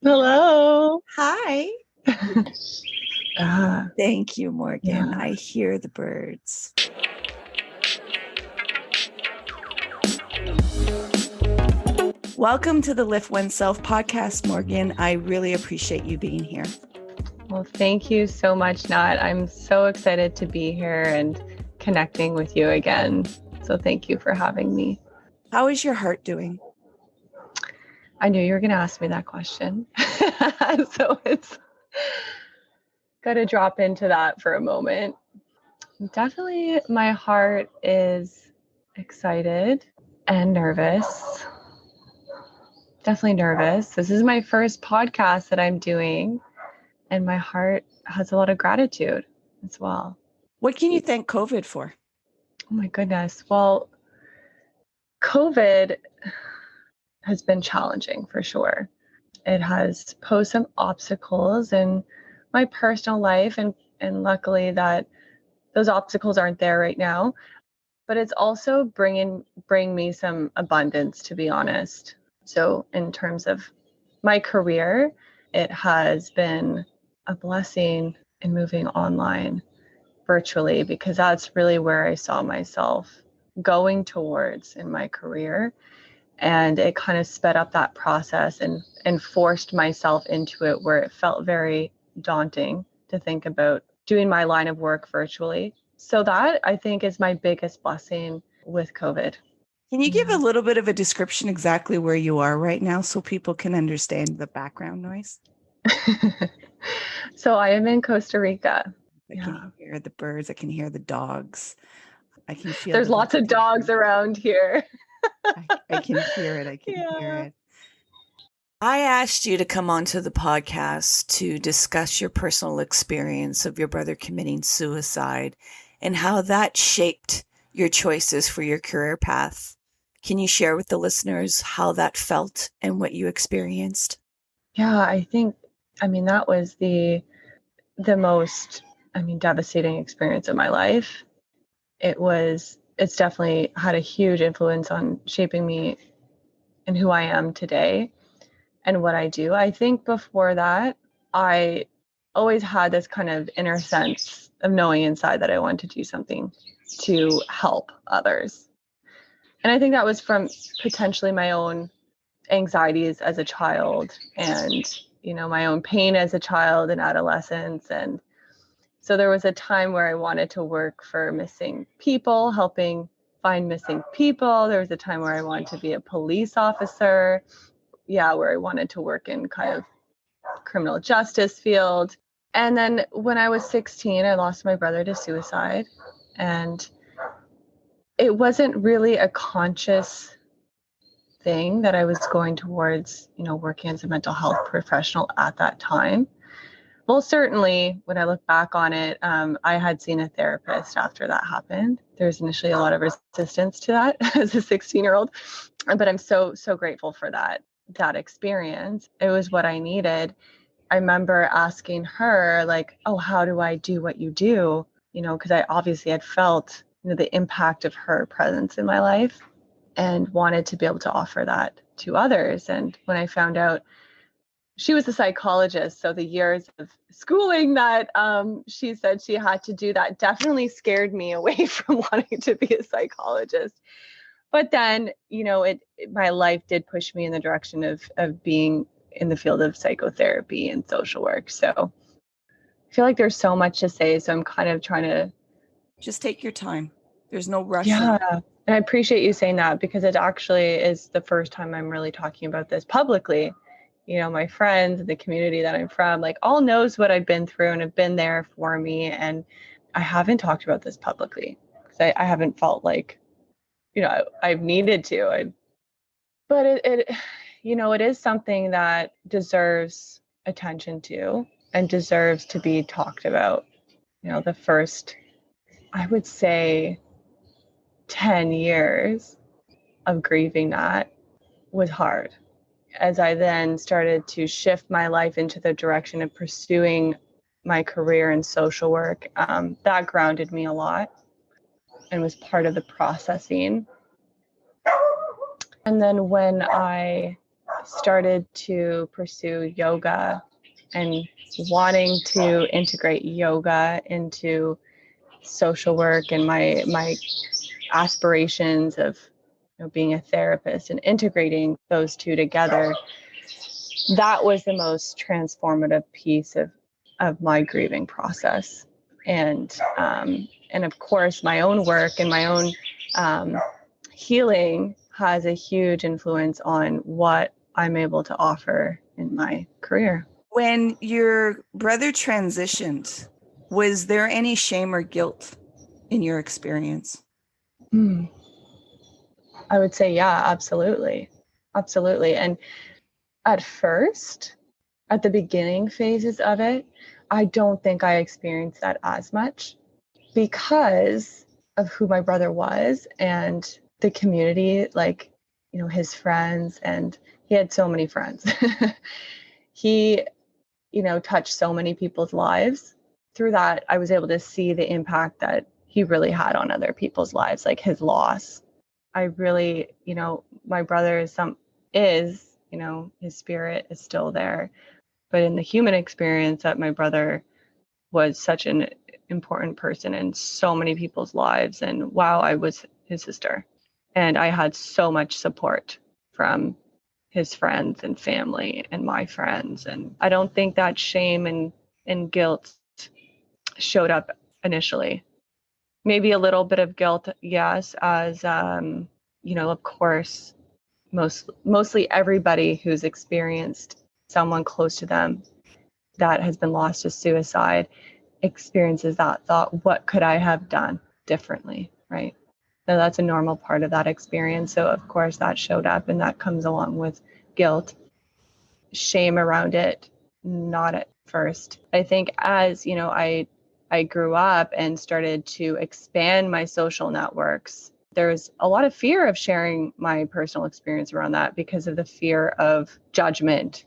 Hello. Hi. Thank you, Morgan. Yeah. I hear the birds. Welcome to the Lift OneSelf Podcast, Morgan. I really appreciate you being here. Well, thank you so much, Nat. I'm so excited to be here and connecting with you again. So thank you for having me. How is your heart doing? I knew you were going to ask me that question. So it's got to drop into that for a moment. Definitely my heart is excited and nervous. Definitely nervous. This is my first podcast that I'm doing, and my heart has a lot of gratitude as well. What can you thank COVID for? Oh my goodness. Well, COVID has been challenging for sure. It has posed some obstacles in my personal life, and luckily that those obstacles aren't there right now. But it's also bring me some abundance, to be honest. So in terms of my career, it has been a blessing in moving online virtually, because that's really where I saw myself going towards in my career. And it kind of sped up that process and forced myself into it, where it felt very daunting to think about doing my line of work virtually. So that, I think, is my biggest blessing with COVID. Can you give a little bit of a description exactly where you are right now so people can understand the background noise? So I am in Costa Rica. I can hear the birds. I can hear the dogs. I can feel there's lots of dogs around here. I can hear it. I can hear it. I asked you to come onto the podcast to discuss your personal experience of your brother committing suicide and how that shaped your choices for your career path. Can you share with the listeners how that felt and what you experienced? Yeah, I think, that was the most, devastating experience of my life. It's definitely had a huge influence on shaping me and who I am today and what I do. I think before that, I always had this kind of inner sense of knowing inside that I wanted to do something to help others. And I think that was from potentially my own anxieties as a child and, my own pain as a child and adolescence. And so there was a time where I wanted to work for missing people, helping find missing people. There was a time where I wanted to be a police officer. Where I wanted to work in kind of criminal justice field. And then when I was 16, I lost my brother to suicide. And it wasn't really a conscious thing that I was going towards, working as a mental health professional at that time. Well, certainly when I look back on it, I had seen a therapist after that happened. There's initially a lot of resistance to that as a 16-year-old, but I'm so grateful for that experience. It was what I needed. I remember asking her, like, oh, how do I do what you do? Because I obviously had felt the impact of her presence in my life and wanted to be able to offer that to others. And when I found out she was a psychologist, so the years of schooling that she said she had to do, that definitely scared me away from wanting to be a psychologist. But then, my life did push me in the direction of being in the field of psychotherapy and social work. So I feel like there's so much to say. So I'm kind of trying to just take your time. There's no rush. Yeah. And I appreciate you saying that, because it actually is the first time I'm really talking about this publicly. My friends and the community that I'm from, like, all knows what I've been through and have been there for me. And I haven't talked about this publicly because I haven't felt like, I've needed to. But it is something that deserves attention to and deserves to be talked about. The first, I would say, 10 years of grieving that was hard. As I then started to shift my life into the direction of pursuing my career in social work, that grounded me a lot and was part of the processing. And then when I started to pursue yoga and wanting to integrate yoga into social work and my aspirations of being a therapist and integrating those two together, that was the most transformative piece of my grieving process. And of course, my own work and my own healing has a huge influence on what I'm able to offer in my career. When your brother transitioned, was there any shame or guilt in your experience? I would say, yeah, absolutely. Absolutely. And at first, at the beginning phases of it, I don't think I experienced that as much because of who my brother was and the community, like, his friends, and he had so many friends. He, touched so many people's lives. Through that, I was able to see the impact that he really had on other people's lives, like his loss. I really, my brother his spirit is still there. But in the human experience, that my brother was such an important person in so many people's lives. And wow, I was his sister. And I had so much support from his friends and family and my friends. And I don't think that shame and guilt showed up initially. Maybe a little bit of guilt, yes, as, of course, mostly everybody who's experienced someone close to them that has been lost to suicide experiences that thought, what could I have done differently, right? So that's a normal part of that experience. So of course that showed up, and that comes along with guilt, shame around it, not at first. I think as, I grew up and started to expand my social networks, there's a lot of fear of sharing my personal experience around that because of the fear of judgment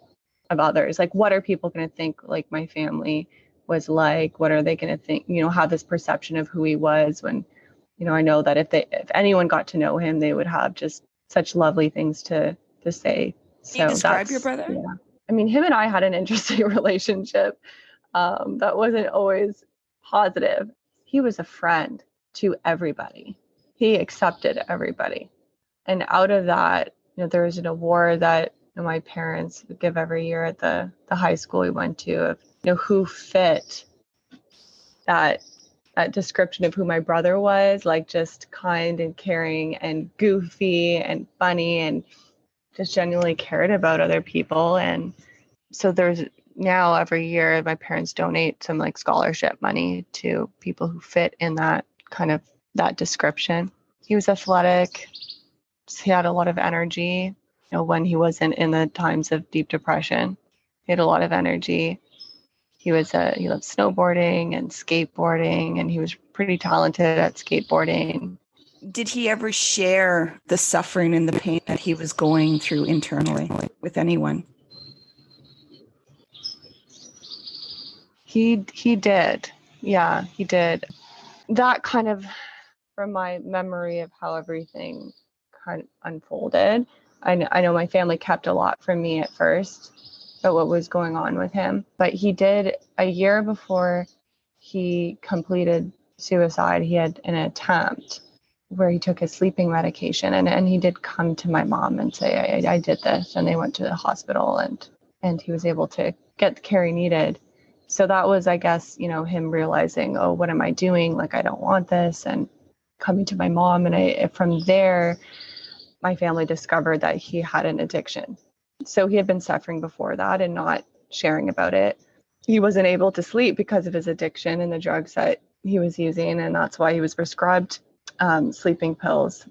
of others. Like, what are people going to think, like, my family was like? What are they going to think, have this perception of who he was, when, I know that if anyone got to know him, they would have just such lovely things to say. Can you describe your brother? Yeah. I mean, him and I had an interesting relationship that wasn't always positive. He was a friend to everybody. He accepted everybody. And out of that, there was an award that my parents would give every year at the high school we went to, of, who fit that description of who my brother was, like just kind and caring and goofy and funny and just genuinely cared about other people. And so there's now every year my parents donate some like scholarship money to people who fit in that kind of that description. He was athletic. He had a lot of energy. When he wasn't in the times of deep depression, he had a lot of energy. He loved snowboarding and skateboarding, and he was pretty talented at skateboarding. Did he ever share the suffering and the pain that he was going through internally with anyone? He did. Yeah, he did. That kind of, from my memory of how everything kind of unfolded, I know my family kept a lot from me at first about what was going on with him. But he did, a year before he completed suicide, he had an attempt where he took his sleeping medication, and he did come to my mom and say, I did this, and they went to the hospital, and he was able to get the care he needed. So that was, I guess, him realizing, oh, what am I doing? Like, I don't want this, and coming to my mom. And from there, my family discovered that he had an addiction. So he had been suffering before that and not sharing about it. He wasn't able to sleep because of his addiction and the drugs that he was using, and that's why he was prescribed sleeping pills.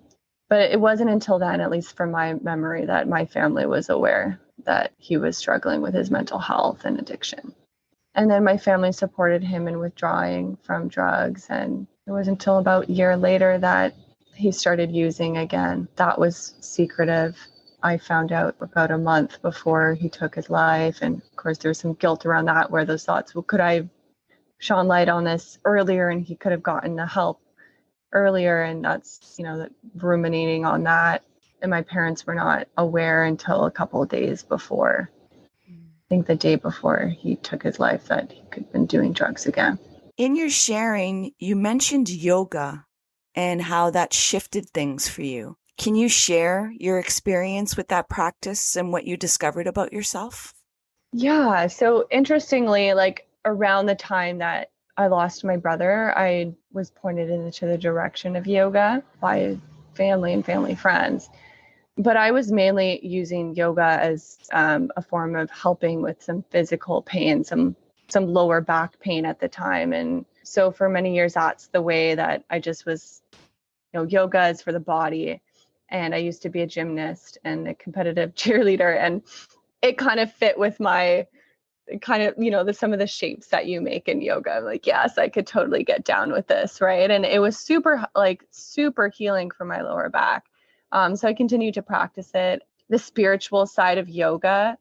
But it wasn't until then, at least from my memory, that my family was aware that he was struggling with his mental health and addiction. And then my family supported him in withdrawing from drugs. And it wasn't until about a year later that he started using again. That was secretive. I found out about a month before he took his life. And of course, there was some guilt around that, where those thoughts, well, could I have shone light on this earlier, and he could have gotten the help earlier? And that's, ruminating on that. And my parents were not aware until a couple of days before. I think the day before he took his life that he could have been doing drugs again. In your sharing, you mentioned yoga and how that shifted things for you. Can you share your experience with that practice and what you discovered about yourself? Yeah. So interestingly, like around the time that I lost my brother, I was pointed into the direction of yoga by family and family friends. But I was mainly using yoga as a form of helping with some physical pain, some lower back pain at the time. And so for many years, that's the way that I just was, yoga is for the body. And I used to be a gymnast and a competitive cheerleader. And it kind of fit with my kind of, some of the shapes that you make in yoga. I'm like, yes, I could totally get down with this. Right. And it was super healing for my lower back. So I continued to practice it. The spiritual side of yoga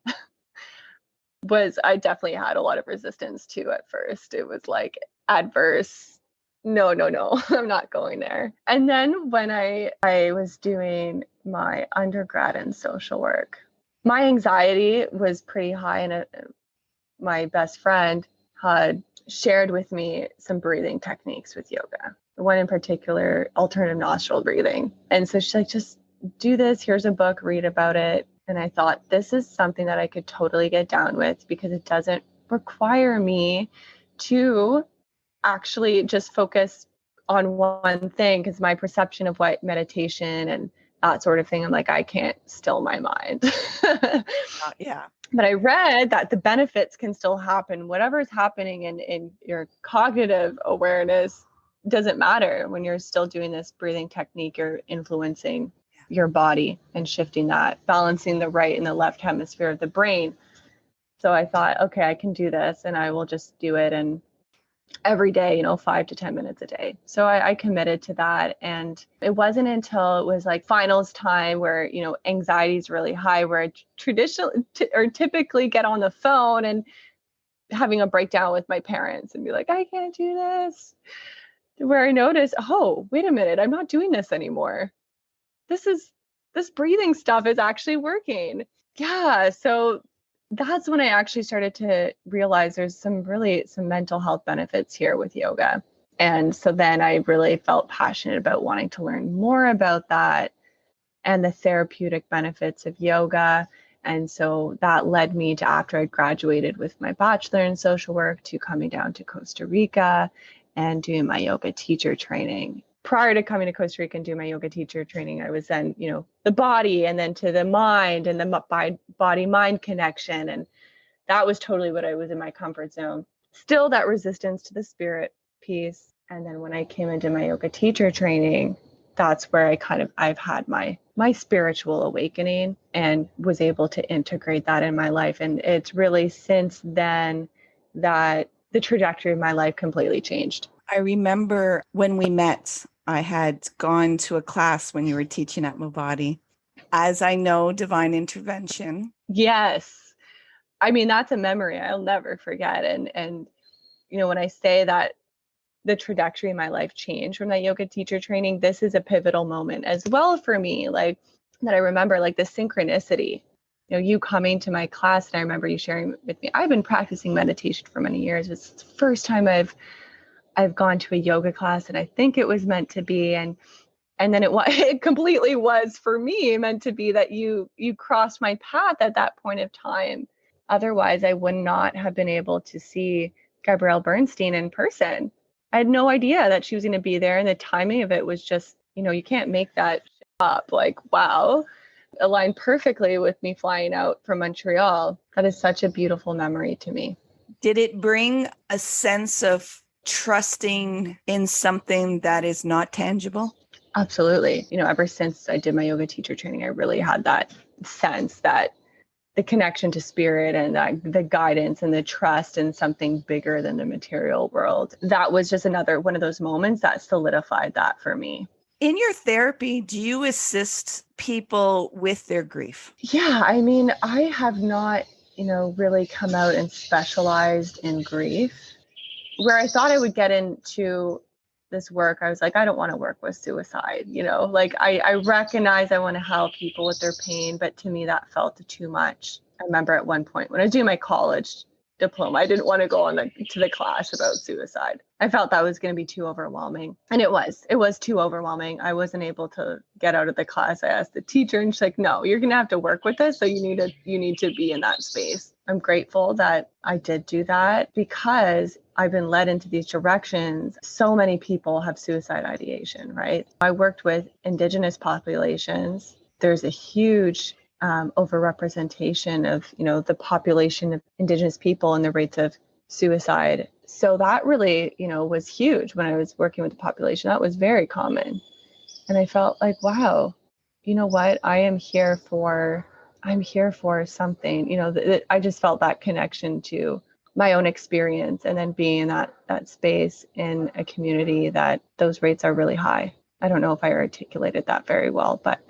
I definitely had a lot of resistance to at first. It was like adverse. No, I'm not going there. And then when I was doing my undergrad in social work, my anxiety was pretty high, and my best friend had shared with me some breathing techniques with yoga. One in particular, alternative nostril breathing. And so she's like, just do this. Here's a book, read about it. And I thought, this is something that I could totally get down with because it doesn't require me to actually just focus on one thing, because my perception of what meditation and that sort of thing, I'm like, I can't still my mind. Yeah. But I read that the benefits can still happen. Whatever is happening in your cognitive awareness doesn't matter. When you're still doing this breathing technique, you're influencing your body and shifting that, balancing the right and the left hemisphere of the brain. So I thought, okay, I can do this, and I will just do it. And every day, 5 to 10 minutes a day. So I committed to that. And it wasn't until it was like finals time where, anxiety is really high, where I typically get on the phone and having a breakdown with my parents and be like, I can't do this. Where I noticed, oh, wait a minute, I'm not doing this anymore. This breathing stuff is actually working. Yeah. So that's when I actually started to realize there's some mental health benefits here with yoga. And so then I really felt passionate about wanting to learn more about that and the therapeutic benefits of yoga. And so that led me to, after I graduated with my bachelor in social work, to coming down to Costa Rica and doing my yoga teacher training. Prior to coming to Costa Rica and doing my yoga teacher training, I was then, the body, and then to the mind and the body-mind connection. And that was totally what I was in my comfort zone. Still that resistance to the spirit piece. And then when I came into my yoga teacher training, that's where I've had my spiritual awakening and was able to integrate that in my life. And it's really since then that the trajectory of my life completely changed. I remember when we met, I had gone to a class when you were teaching at Mubadi. As I know, divine intervention. Yes. I mean, that's a memory I'll never forget. And when I say that the trajectory of my life changed from that yoga teacher training, this is a pivotal moment as well for me, like that I remember, like the synchronicity, you coming to my class. And I remember you sharing with me, I've been practicing meditation for many years. It's the first time I've gone to a yoga class, and I think it was meant to be. And then it completely was for me meant to be, that you crossed my path at that point of time. Otherwise, I would not have been able to see Gabrielle Bernstein in person. I had no idea that she was going to be there. And the timing of it was just, you can't make that up. Like, wow, aligned perfectly with me flying out from Montreal. That is such a beautiful memory to me. Did it bring a sense of trusting in something that is not tangible? Absolutely. Ever since I did my yoga teacher training, I really had that sense that the connection to spirit and the guidance and the trust in something bigger than the material world. That was just another one of those moments that solidified that for me. In your therapy, do you assist people with their grief? Yeah, I mean, I have not, really come out and specialized in grief. Where I thought I would get into this work, I was like, I don't want to work with suicide. Like I recognize I want to help people with their pain, but to me that felt too much. I remember at one point when I was doing my college diploma, I didn't want to go to the class about suicide. I felt that was going to be too overwhelming. And it was too overwhelming. I wasn't able to get out of the class. I asked the teacher and she's like, no, you're going to have to work with this. So you need to be in that space. I'm grateful that I did do that because I've been led into these directions. So many people have suicide ideation, right? I worked with Indigenous populations. There's a huge overrepresentation of, the population of Indigenous people and the rates of suicide. So that really, was huge when I was working with the population. That was very common. And I felt like, wow, you know what? I'm here for something, I just felt that connection to my own experience and then being in that space in a community that those rates are really high. I don't know if I articulated that very well, but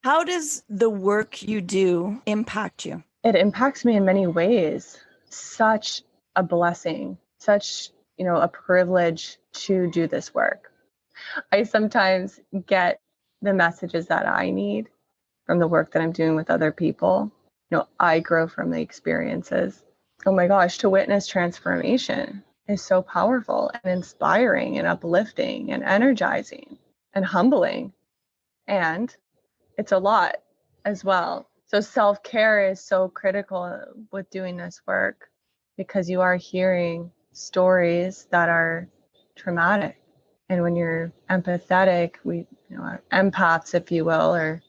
how does the work you do impact you? It impacts me in many ways. Such a blessing, such, a privilege to do this work. I sometimes get the messages that I need from the work that I'm doing with other people. I grow from the experiences. Oh my gosh, to witness transformation is so powerful and inspiring and uplifting and energizing and humbling. And it's a lot as well. So self-care is so critical with doing this work because you are hearing stories that are traumatic. And when you're empathetic, we are empaths, if you will, or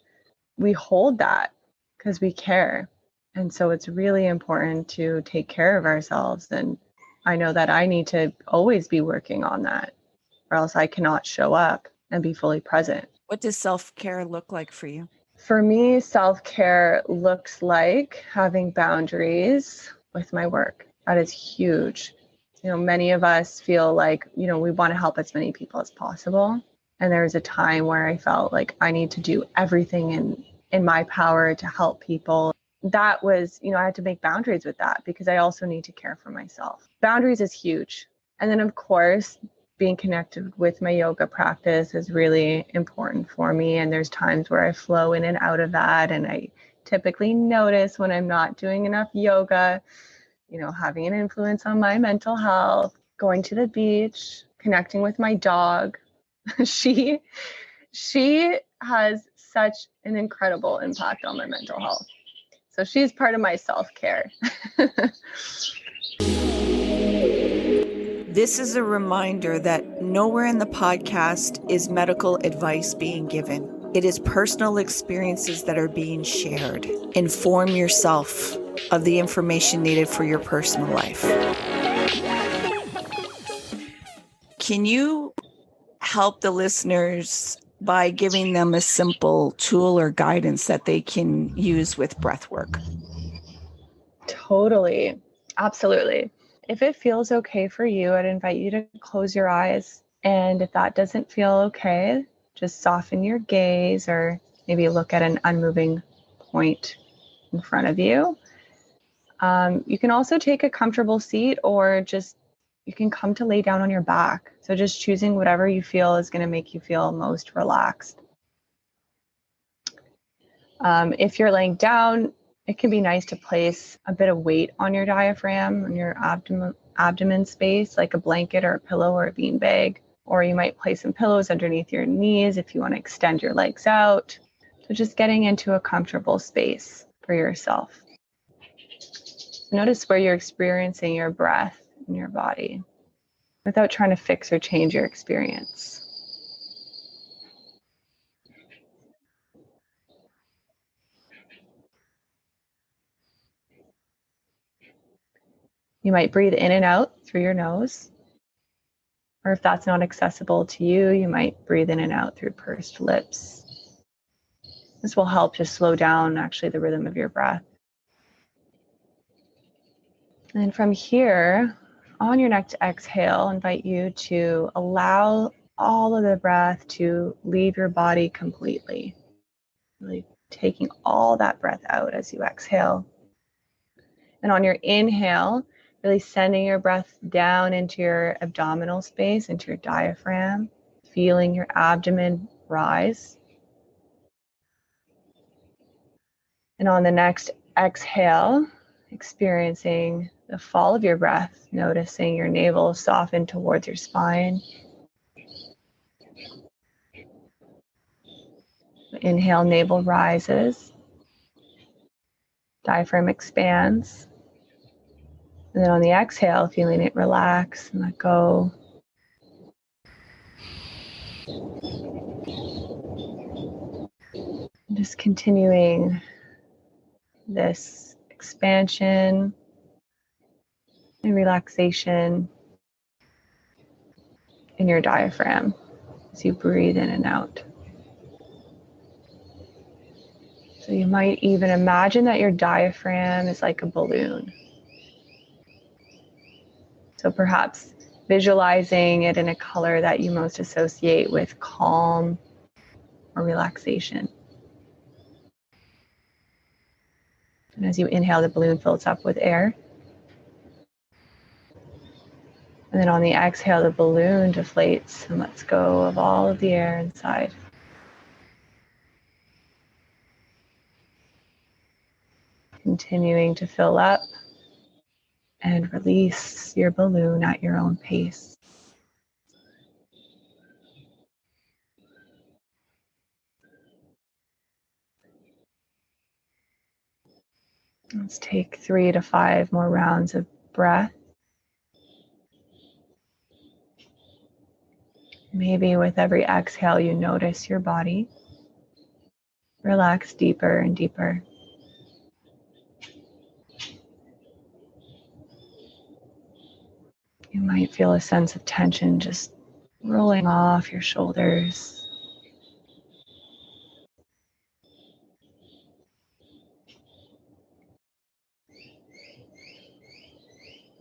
we hold that because we care. And so it's really important to take care of ourselves. And I know that I need to always be working on that, or else I cannot show up and be fully present. What does self-care look like for you? For me, self-care looks like having boundaries with my work. That is huge. Many of us feel like, we want to help as many people as possible. And there was a time where I felt like I need to do everything in my power to help people. That was, I had to make boundaries with that because I also need to care for myself. Boundaries is huge. And then, of course, being connected with my yoga practice is really important for me. And there's times where I flow in and out of that. And I typically notice when I'm not doing enough yoga, having an influence on my mental health, going to the beach, connecting with my dog. She has such an incredible impact on my mental health. So she's part of my self-care. This is a reminder that nowhere in the podcast is medical advice being given. It is personal experiences that are being shared. Inform yourself of the information needed for your personal life. Can you help the listeners by giving them a simple tool or guidance that they can use with breath work? Totally. Absolutely. If it feels okay for you, I'd invite you to close your eyes. And if that doesn't feel okay, just soften your gaze or maybe look at an unmoving point in front of you. You can also take a comfortable seat or you can come to lay down on your back. So just choosing whatever you feel is going to make you feel most relaxed. If you're laying down, it can be nice to place a bit of weight on your diaphragm, on your abdomen space, like a blanket or a pillow or a beanbag. Or you might place some pillows underneath your knees if you want to extend your legs out. So just getting into a comfortable space for yourself. Notice where you're experiencing your breath in your body without trying to fix or change your experience. You might breathe in and out through your nose. Or if that's not accessible to you, you might breathe in and out through pursed lips. This will help to slow down actually the rhythm of your breath. And from here, on your next exhale, I invite you to allow all of the breath to leave your body completely. Really taking all that breath out as you exhale. And on your inhale, really sending your breath down into your abdominal space, into your diaphragm, feeling your abdomen rise. And on the next exhale, experiencing the fall of your breath, noticing your navel soften towards your spine. Inhale, navel rises, diaphragm expands. And then on the exhale, feeling it relax and let go. And just continuing this expansion and relaxation in your diaphragm as you breathe in and out. So you might even imagine that your diaphragm is like a balloon. So perhaps visualizing it in a color that you most associate with calm or relaxation. And as you inhale, the balloon fills up with air. And then on the exhale, the balloon deflates and lets go of all of the air inside. Continuing to fill up and release your balloon at your own pace. Let's take 3 to 5 more rounds of breath. Maybe with every exhale, you notice your body relax deeper and deeper. You might feel a sense of tension just rolling off your shoulders.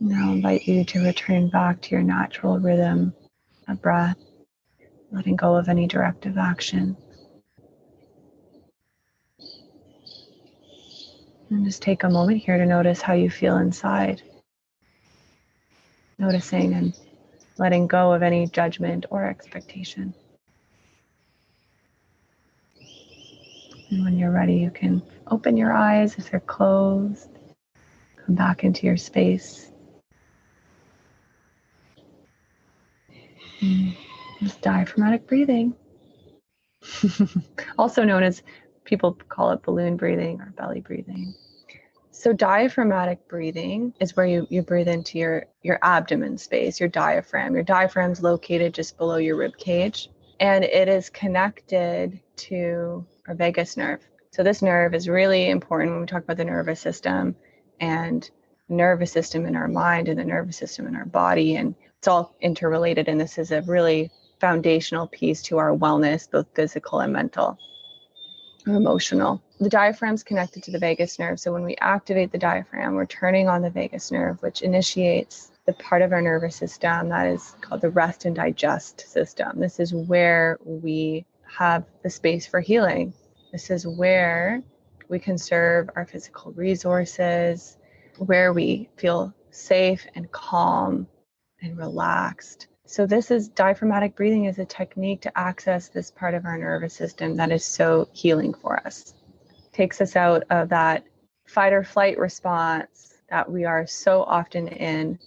Now I invite you to return back to your natural rhythm of breath, letting go of any directive action. And just take a moment here to notice how you feel inside. Noticing and letting go of any judgment or expectation. And when you're ready, you can open your eyes if they're closed. Come back into your space. Just diaphragmatic breathing. Also known as, people call it balloon breathing or belly breathing. So diaphragmatic breathing is where you breathe into your abdomen space, your diaphragm. Your diaphragm's located just below your rib cage, and it is connected to our vagus nerve. So this nerve is really important when we talk about the nervous system and nervous system in our mind and the nervous system in our body, and it's all interrelated, and this is a really foundational piece to our wellness, both physical and mental or emotional. The diaphragm's connected to the vagus nerve, so when we activate the diaphragm, we're turning on the vagus nerve, which initiates the part of our nervous system that is called the rest and digest system. This is where we have the space for healing. This is where we conserve our physical resources, where we feel safe and calm and relaxed. So this is diaphragmatic breathing is a technique to access this part of our nervous system that is so healing for us. Takes us out of that fight or flight response that we are so often in.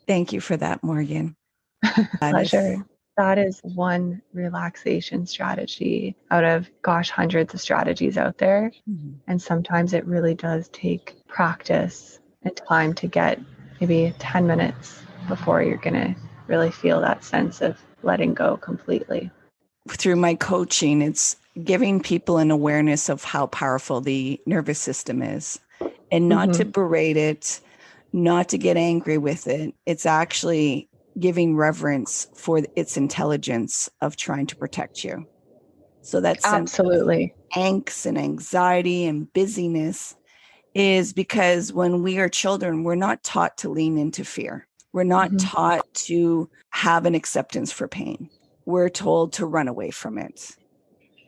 Thank you for that, Morgan. Pleasure. That is one relaxation strategy out of, hundreds of strategies out there. Mm-hmm. And sometimes it really does take practice and time to get maybe 10 minutes before you're going to really feel that sense of letting go completely. Through my coaching, it's giving people an awareness of how powerful the nervous system is, and not to berate it, not to get angry with it. It's actually giving reverence for its intelligence of trying to protect you. So that sense of angst and anxiety and busyness is because when we are children, we're not taught to lean into fear. We're not taught to have an acceptance for pain. We're told to run away from it.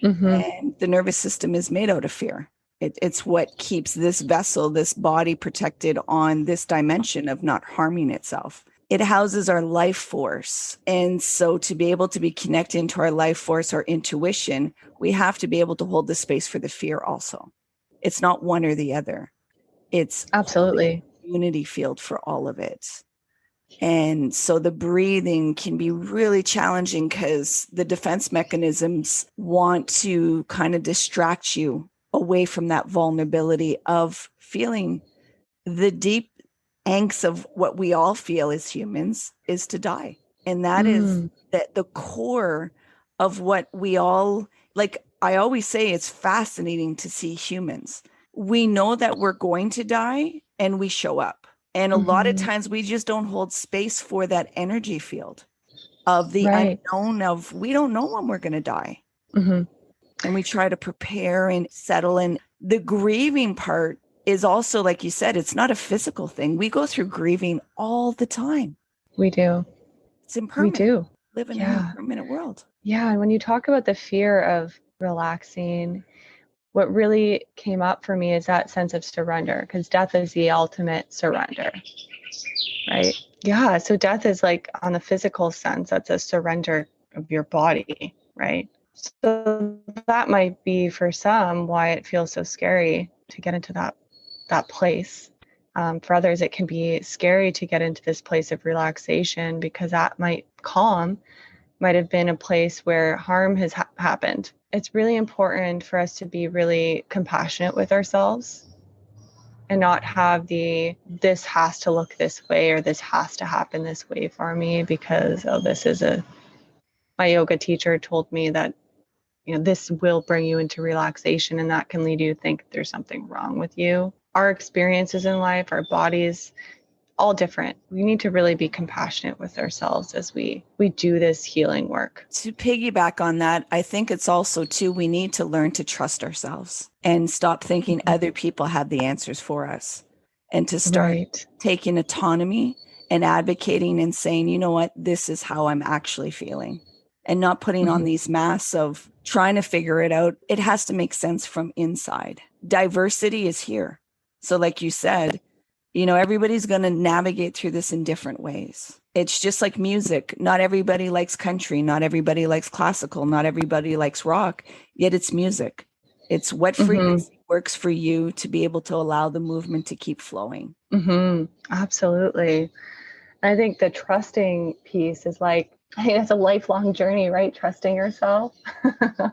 And the nervous system is made out of fear. It's what keeps this vessel, this body protected on this dimension of not harming itself. It houses our life force. And so to be able to be connected into our life force, our intuition, we have to be able to hold the space for the fear also. It's not one or the other. It's absolutely a unity field for all of it. And so the breathing can be really challenging because the defense mechanisms want to kind of distract you away from that vulnerability of feeling the deep angst of what we all feel as humans is to die. And that is the core of what we all, like I always say, it's fascinating to see humans. We know that we're going to die and we show up. And a lot of times we just don't hold space for that energy field of the unknown of we don't know when we're going to die. And we try to prepare and settle. And the grieving part is also, like you said, it's not a physical thing. We go through grieving all the time. We do. It's impermanent. We do. Live in an impermanent world. Yeah. And when you talk about the fear of relaxing, what really came up for me is that sense of surrender, because death is the ultimate surrender, right? Yeah. So death is like, on the physical sense, that's a surrender of your body, right? So that might be for some why it feels so scary to get into that place. For others, it can be scary to get into this place of relaxation because that might have been a place where harm has happened. It's really important for us to be really compassionate with ourselves and not have this has to look this way or this has to happen this way for me because my yoga teacher told me that, this will bring you into relaxation and that can lead you to think there's something wrong with you. Our experiences in life, our bodies, all different. We need to really be compassionate with ourselves as we do this healing work. To piggyback on that, I think it's also too, we need to learn to trust ourselves and stop thinking other people have the answers for us and to start taking autonomy and advocating and saying, you know what, this is how I'm actually feeling, and not putting on these masks of trying to figure it out. It has to make sense from inside. Diversity is here. So like you said, everybody's going to navigate through this in different ways. It's just like music. Not everybody likes country. Not everybody likes classical. Not everybody likes rock, yet it's music. It's what frequency works for you to be able to allow the movement to keep flowing. Absolutely. I think the trusting piece is it's a lifelong journey, right? Trusting yourself. At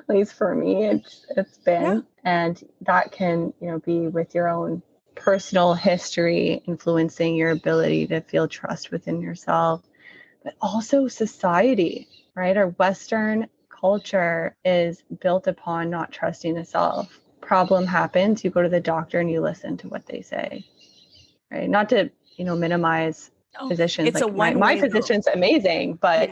least for me, it's been, and that can, be with your own personal history influencing your ability to feel trust within yourself, but also society, right? Our Western culture is built upon not trusting the self. Problem happens, you go to the doctor and you listen to what they say, right? Not to, minimize physicians. It's like my physician's amazing, but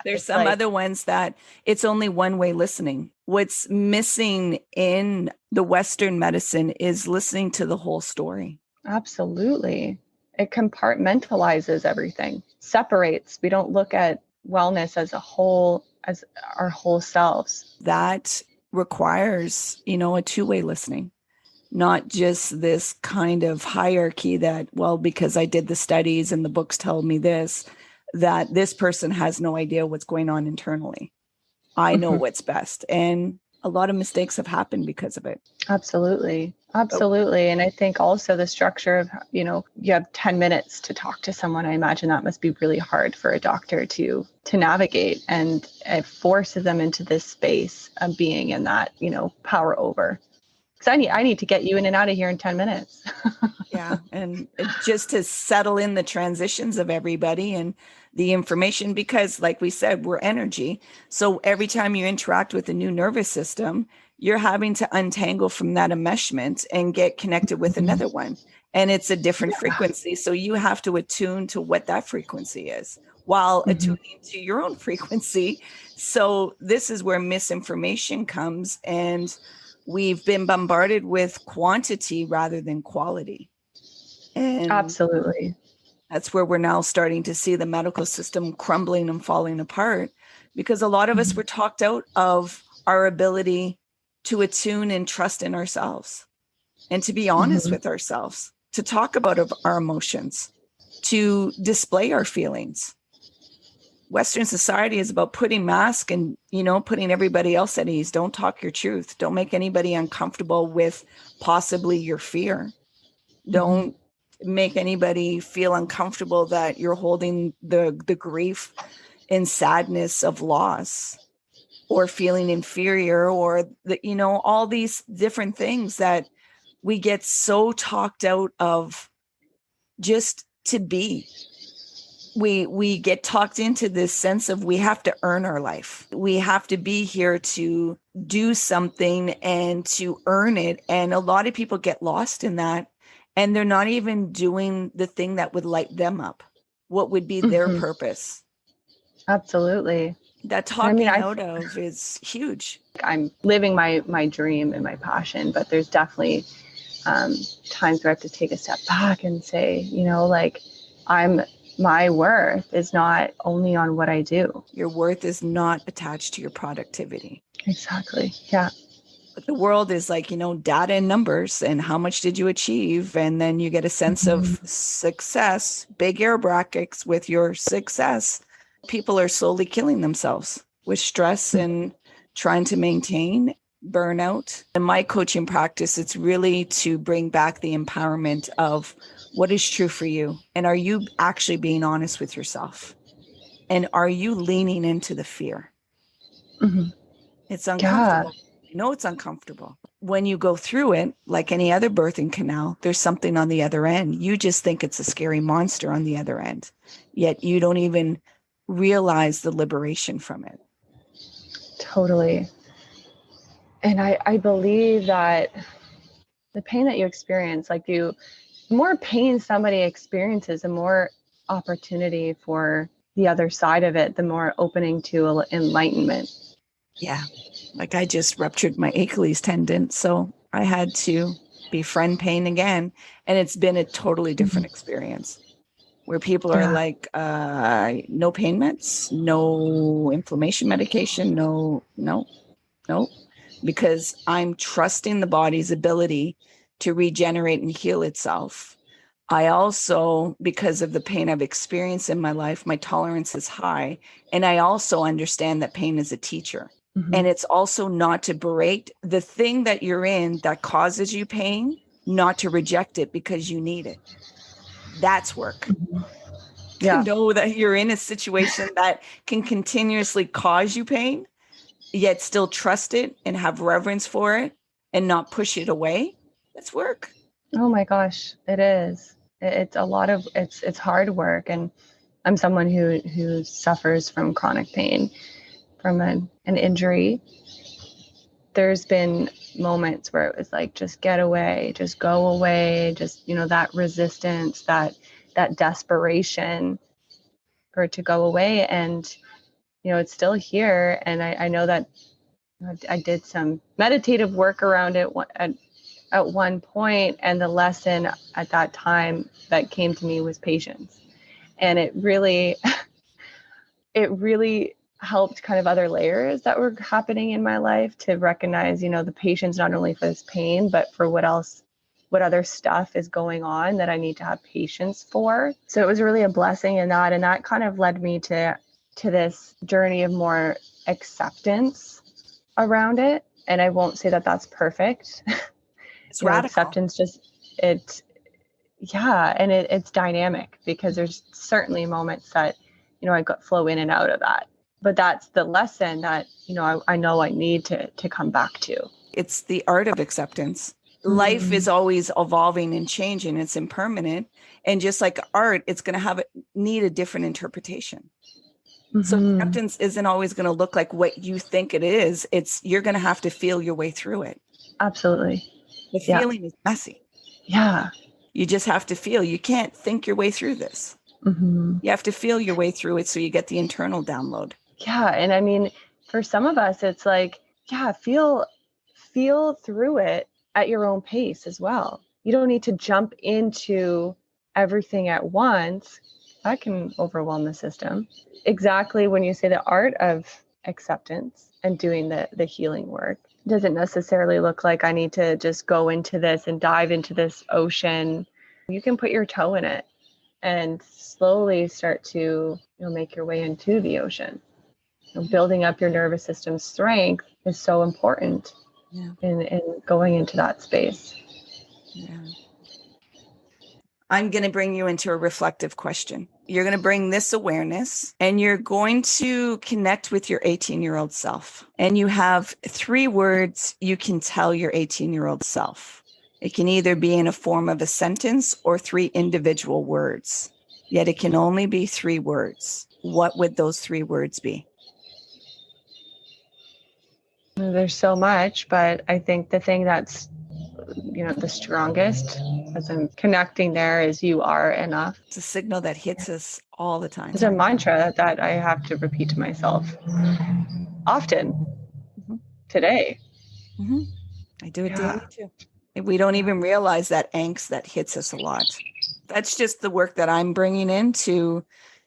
there's some other ones that it's only one way listening. What's missing in the Western medicine is listening to the whole story. Absolutely. It compartmentalizes everything, separates. We don't look at wellness as a whole, as our whole selves. That requires, a two-way listening. Not just this kind of hierarchy that, well, because I did the studies and the books tell me this, that this person has no idea what's going on internally. I know what's best. And a lot of mistakes have happened because of it. Absolutely. And I think also the structure of, you have 10 minutes to talk to someone. I imagine that must be really hard for a doctor to navigate, and it forces them into this space of being in that, power over. Because I need to get you in and out of here in 10 minutes. And just to settle in the transitions of everybody and the information, because like we said, we're energy. So every time you interact with a new nervous system, you're having to untangle from that enmeshment and get connected with another one. And it's a different frequency. So you have to attune to what that frequency is while attuning to your own frequency. So this is where misinformation comes, and we've been bombarded with quantity rather than quality. And absolutely. That's where we're now starting to see the medical system crumbling and falling apart, because a lot of us were talked out of our ability to attune and trust in ourselves and to be honest with ourselves, to talk about our emotions, to display our feelings. Western society is about putting masks and, putting everybody else at ease. Don't talk your truth. Don't make anybody uncomfortable with possibly your fear. Don't make anybody feel uncomfortable that you're holding the grief and sadness of loss or feeling inferior or all these different things that we get so talked out of just to be. We get talked into this sense of we have to earn our life. We have to be here to do something and to earn it. And a lot of people get lost in that. And they're not even doing the thing that would light them up. What would be their purpose? Absolutely. That talking out of is huge. I'm living my dream and my passion, but there's definitely times where I have to take a step back and say, my worth is not only on what I do. Your worth is not attached to your productivity. Exactly. Yeah. But the world is like, data and numbers and how much did you achieve? And then you get a sense of success, big air brackets with your success. People are slowly killing themselves with stress and trying to maintain burnout. In my coaching practice, it's really to bring back the empowerment of what is true for you. And are you actually being honest with yourself? And are you leaning into the fear? It's uncomfortable. I know it's uncomfortable. When you go through it, like any other birthing canal, there's something on the other end. You just think it's a scary monster on the other end, yet you don't even realize the liberation from it. Totally. And I believe that the pain that you experience, the more pain somebody experiences, the more opportunity for the other side of it, the more opening to enlightenment. Yeah. Like I just ruptured my Achilles tendon. So I had to befriend pain again. And it's been a totally different experience where people are like, no pain meds, no inflammation medication, no, because I'm trusting the body's ability to regenerate and heal itself. I also, because of the pain I've experienced in my life, my tolerance is high. And I also understand that pain is a teacher. And it's also not to berate the thing that you're in that causes you pain, not to reject it because you need it. That's work. To know that you're in a situation that can continuously cause you pain, yet still trust it and have reverence for it and not push it away. That's work. Oh my gosh, it is. It's a lot of, it's hard work. And I'm someone who suffers from chronic pain from an injury. There's been moments where it was like, just get away, just go away, just, that resistance, that desperation for it to go away. And, it's still here. And I know that I did some meditative work around it at one point, and the lesson at that time that came to me was patience. And it really helped kind of other layers that were happening in my life to recognize, the patience, not only for this pain, but for what other stuff is going on that I need to have patience for. So it was really a blessing in that. And that kind of led me to this journey of more acceptance around it. And I won't say that that's perfect. It's radical. Acceptance it's dynamic, because there's certainly moments that, I flow in and out of that. But that's the lesson that, I know I need to come back to. It's the art of acceptance. Life is always evolving and changing. It's impermanent. And just like art, it's going to need a different interpretation. So acceptance isn't always going to look like what you think it is. You're going to have to feel your way through it. Absolutely. The feeling is messy. Yeah. You just have to feel. You can't think your way through this. You have to feel your way through it so you get the internal download. Yeah. And I mean, for some of us, it's like, feel through it at your own pace as well. You don't need to jump into everything at once. That can overwhelm the system. Exactly. When you say the art of acceptance and doing the healing work, doesn't necessarily look like I need to just go into this and dive into this ocean. You can put your toe in it and slowly start to make your way into the ocean. Building up your nervous system strength is so important in going into that space. Yeah. I'm going to bring you into a reflective question. You're going to bring this awareness and you're going to connect with your 18-year-old self. And you have 3 words you can tell your 18-year-old self. It can either be in a form of a sentence or 3 individual words. Yet it can only be 3 words. What would those 3 words be? There's so much, but I think the thing that's the strongest as I'm connecting there is you are enough. It's a signal that hits us all the time. It's a mantra that I have to repeat to myself often today. Mm-hmm. I do it daily too. We don't even realize that angst that hits us a lot. That's just the work that I'm bringing in to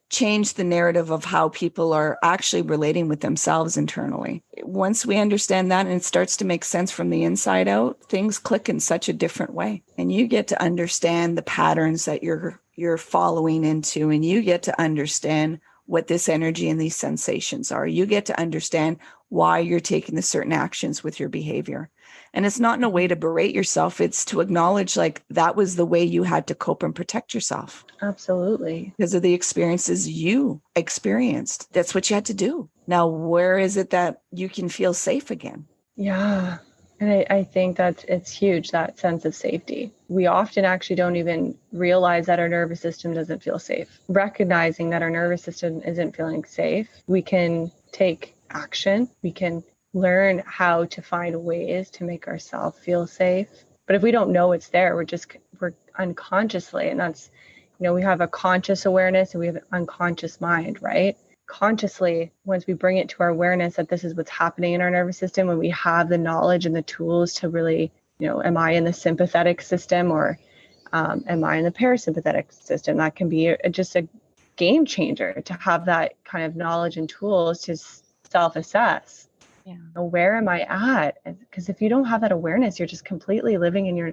change the narrative of how people are actually relating with themselves internally. Once we understand that and it starts to make sense from the inside out, things click in such a different way. And you get to understand the patterns that you're following into, and you get to understand what this energy and these sensations are. You get to understand why you're taking the certain actions with your behavior. And it's not in a way to berate yourself. It's to acknowledge like that was the way you had to cope and protect yourself. Absolutely. Because of the experiences you experienced. That's what you had to do. Now, where is it that you can feel safe again? Yeah. And I think that it's huge, that sense of safety. We often actually don't even realize that our nervous system doesn't feel safe. Recognizing that our nervous system isn't feeling safe, we can take action. We can learn how to find ways to make ourselves feel safe. But if we don't know it's there, we're unconsciously, and that's, we have a conscious awareness and we have an unconscious mind, right? Consciously, once we bring it to our awareness that this is what's happening in our nervous system, when we have the knowledge and the tools to really, am I in the sympathetic system or am I in the parasympathetic system? That can be just a game changer to have that kind of knowledge and tools to self-assess. Yeah. Where am I at? Because if you don't have that awareness, you're just completely living in your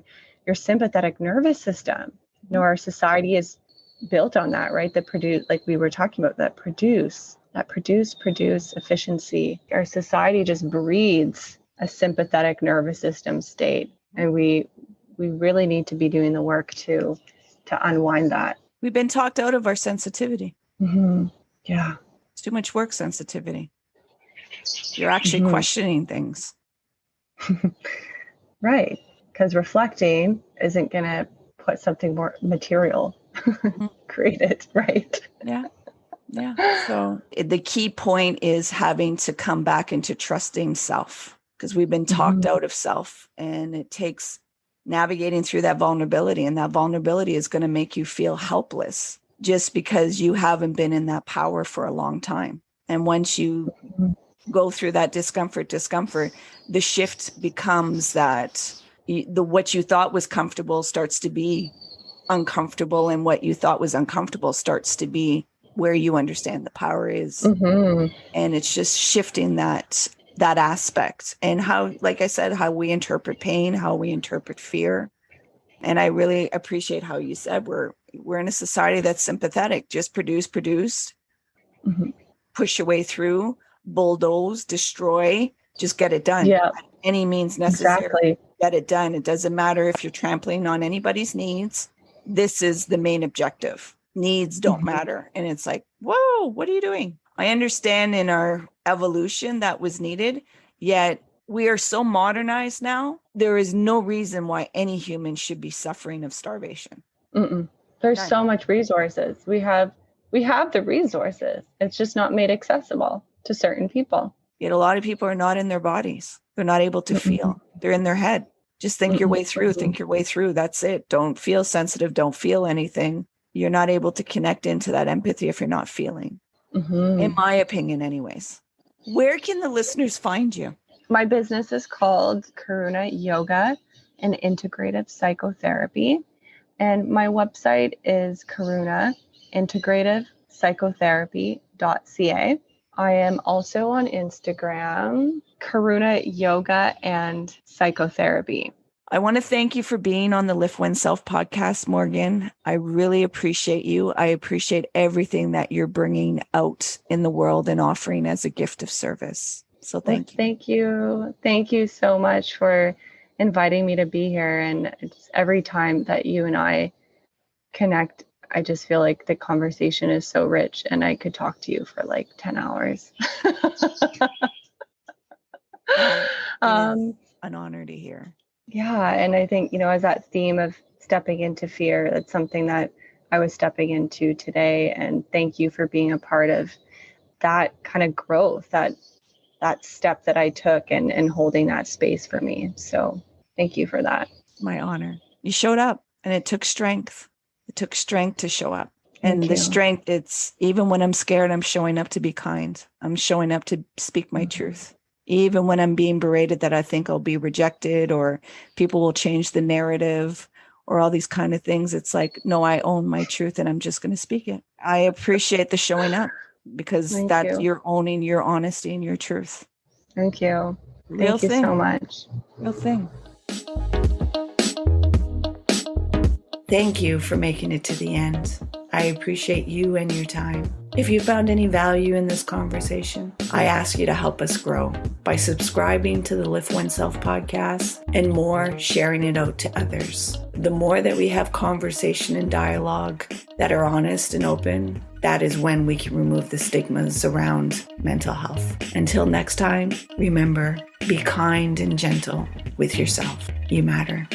sympathetic nervous system. Our society is built on that, right? That produce, like we were talking about, that produce efficiency. Our society just breeds a sympathetic nervous system state. And we really need to be doing the work to unwind that. We've been talked out of our sensitivity. Mm-hmm. Yeah. It's too much work sensitivity. You're actually questioning things. Right. Because reflecting isn't going to put something more material, create it, right? Yeah. Yeah. So the key point is having to come back into trusting self, because we've been talked out of self, and it takes navigating through that vulnerability. And that vulnerability is going to make you feel helpless just because you haven't been in that power for a long time. And once you go through that discomfort, the shift becomes that what you thought was comfortable starts to be uncomfortable, and what you thought was uncomfortable starts to be where you understand the power is. And it's just shifting that aspect, and how, like I said, how we interpret pain, how we interpret fear. And I really appreciate how you said we're in a society that's sympathetic. Just produce, push your way through, bulldoze, destroy, just get it done. Yeah. At any means necessary. Exactly. Get it done. It doesn't matter if you're trampling on anybody's needs. This is the main objective. Needs don't matter. And it's like, whoa, what are you doing? I understand in our evolution that was needed, yet we are so modernized now. There is no reason why any human should be suffering of starvation. There's so much resources. We have the resources. It's just not made accessible to certain people. Yet a lot of people are not in their bodies. They're not able to feel. They're in their head. Just think your way through. Think your way through. That's it. Don't feel sensitive. Don't feel anything. You're not able to connect into that empathy if you're not feeling. In my opinion, anyways. Where can the listeners find you? My business is called Karuna Yoga and Integrative Psychotherapy. And my website is karunaintegrativepsychotherapy.ca. I am also on Instagram Karuna Yoga and Psychotherapy. I want to thank you for being on the Lift OneSelf podcast, Morgan. I really appreciate you. I appreciate everything that you're bringing out in the world and offering as a gift of service. So thank you. Thank you. Thank you so much for inviting me to be here. And it's every time that you and I connect, I just feel like the conversation is so rich and I could talk to you for like 10 hours. An honor to hear. Yeah. And I think, as that theme of stepping into fear, that's something that I was stepping into today. And thank you for being a part of that kind of growth, that step that I took and holding that space for me. So thank you for that. My honor. You showed up and it took strength. It took strength to show up. And the strength, it's even when I'm scared, I'm showing up to be kind. I'm showing up to speak my truth. Even when I'm being berated that I think I'll be rejected or people will change the narrative or all these kind of things. It's like, no, I own my truth and I'm just going to speak it. I appreciate the showing up because you're owning your honesty and your truth. Thank you. Thank you so much. Real thing. Thank you for making it to the end. I appreciate you and your time. If you found any value in this conversation, I ask you to help us grow by subscribing to the Lift OneSelf podcast and more, sharing it out to others. The more that we have conversation and dialogue that are honest and open, that is when we can remove the stigmas around mental health. Until next time, remember, be kind and gentle with yourself. You matter.